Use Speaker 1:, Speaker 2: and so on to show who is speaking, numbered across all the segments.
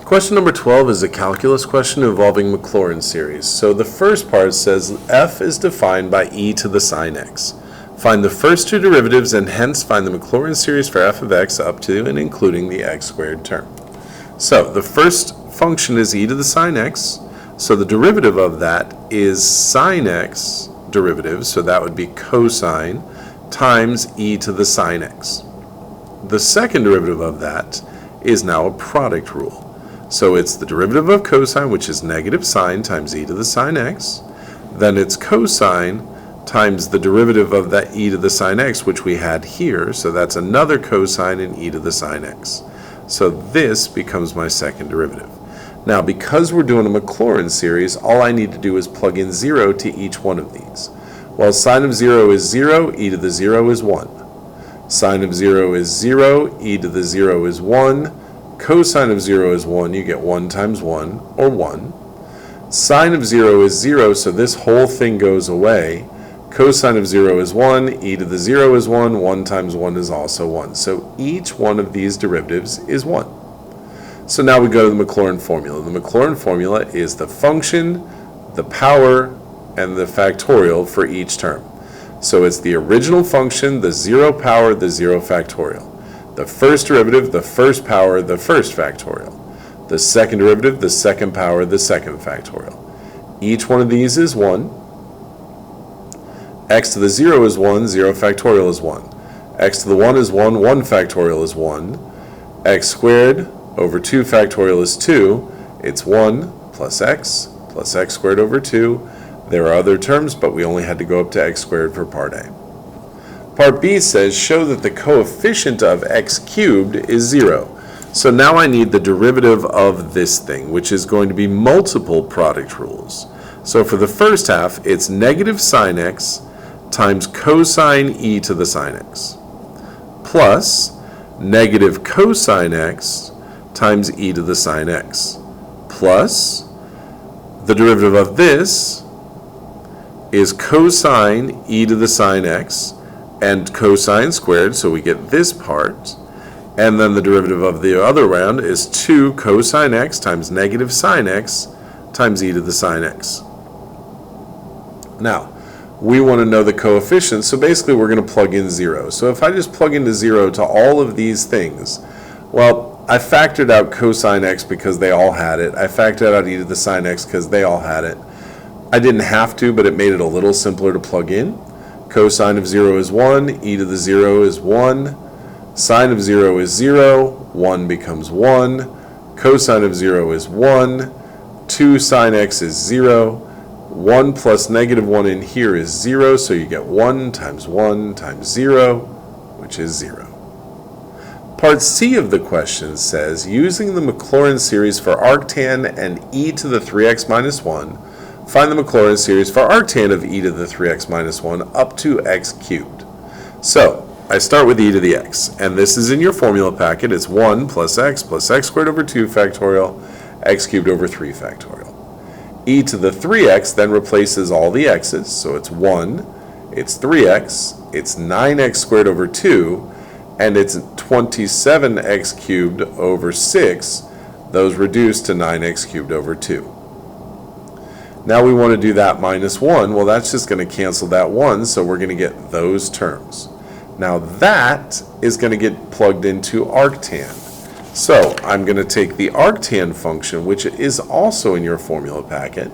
Speaker 1: Question number 12 is a calculus question involving Maclaurin series. So the first part says f is defined by e to the sine x. Find the first two derivatives and hence find the Maclaurin series for f of x up to and including the x squared term. So the first function is e to the sine x. So the derivative of that is sine x derivative, so that would be cosine times e to the sine x. The second derivative of that is now a product rule. So it's the derivative of cosine, which is negative sine times e to the sine x. Then it's cosine times the derivative of that e to the sine x, which we had here. So that's another cosine in e to the sine x. So this becomes my second derivative. Now, because we're doing a Maclaurin series, all I need to do is plug in 0 to each one of these. Well, sine of 0 is 0, e to the 0 is 1. Sine of 0 is 0, e to the 0 is 1. Cosine of 0 is 1, you get 1 times 1, or 1. Sine of 0 is 0, so this whole thing goes away. Cosine of 0 is 1, e to the 0 is 1, 1 times 1 is also 1. So each one of these derivatives is 1. So now we go to the Maclaurin formula. The Maclaurin formula is the function, the power, and the factorial for each term. So it's the original function, the 0 power, the 0 factorial. The first derivative, the first power, the first factorial. The second derivative, the second power, the second factorial. Each one of these is 1. X to the 0 is 1, 0 factorial is 1. X to the 1 is 1, 1 factorial is 1. X squared over 2 factorial is 2. It's 1 plus x squared over 2. There are other terms, but we only had to go up to x squared for part A. Part B says, show that the coefficient of x cubed is 0. So now I need the derivative of this thing, which is going to be multiple product rules. So for the first half, it's negative sine x times cosine e to the sine x, plus negative cosine x times e to the sine x, plus the derivative of this is cosine e to the sine x, and cosine squared, so we get this part, and then the derivative of the other round is 2 cosine x times negative sine x times e to the sine x. Now, we want to know the coefficients, so basically we're going to plug in 0. So if I just plug into 0 to all of these things, well, I factored out cosine x because they all had it. I factored out e to the sine x because they all had it. I didn't have to, but it made it a little simpler to plug in. Cosine of 0 is 1, e to the 0 is 1, sine of 0 is 0, 1 becomes 1, cosine of 0 is 1, 2 sine x is 0, 1 plus negative 1 in here is 0, so you get 1 times 0, which is 0. Part C of the question says, using the Maclaurin series for arctan and e to the 3x minus 1, find the Maclaurin series for arctan of e to the 3x minus 1 up to x cubed. So, I start with e to the x, and this is in your formula packet. It's 1 plus x squared over 2 factorial, x cubed over 3 factorial. E to the 3x then replaces all the x's, so it's 1, it's 3x, it's 9x squared over 2, and it's 27x cubed over 6. Those reduce to 9x cubed over 2. Now we want to do that minus 1. Well, that's just going to cancel that 1, so we're going to get those terms. Now that is going to get plugged into arctan. So I'm going to take the arctan function, which is also in your formula packet,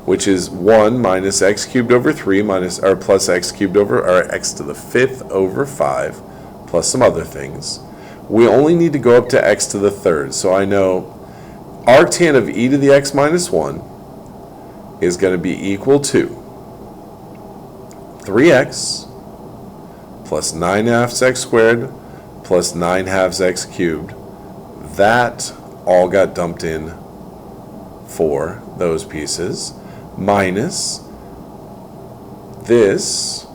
Speaker 1: which is 1 minus x cubed over 3 minus, or plus x cubed over, or x to the 5th over 5, plus some other things. We only need to go up to x to the 3rd. So I know arctan of e to the x minus 1 is going to be equal to 3x plus 9/2 x squared plus 9/2 x cubed. That all got dumped in for those pieces, minus this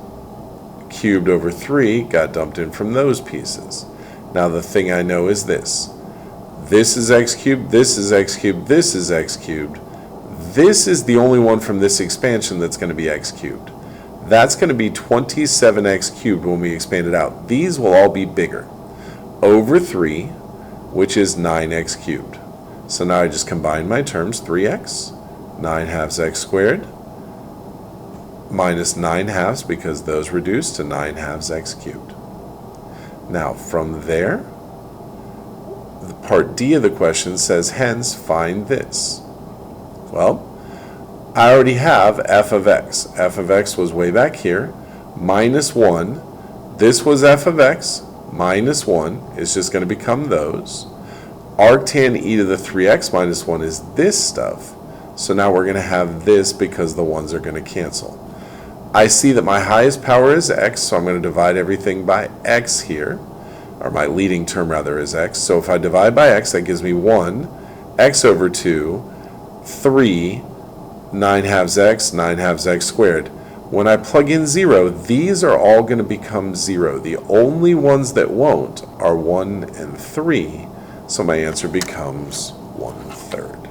Speaker 1: cubed over 3 got dumped in from those pieces. Now the thing I know is this. This is x cubed, this is x cubed, this is x cubed. This is the only one from this expansion that's going to be x cubed. That's going to be 27x cubed when we expand it out. These will all be bigger. Over 3, which is 9x cubed. So now I just combine my terms, 3x, 9 halves x squared, minus 9 halves because those reduce to 9 halves x cubed. Now from there, the part D of the question says, hence find this. Well, I already have f of x. F of x was way back here, minus 1. This was f of x, minus 1 is just going to become those. Arctan e to the 3x minus 1 is this stuff. So now we're going to have this because the ones are going to cancel. I see that my highest power is x, so I'm going to divide everything by x here. Or my leading term rather is x. So if I divide by x, that gives me 1, x over 2, 3, 9 halves x, 9 halves x squared. When I plug in 0, these are all going to become 0. The only ones that won't are 1 and 3. So my answer becomes 1/3.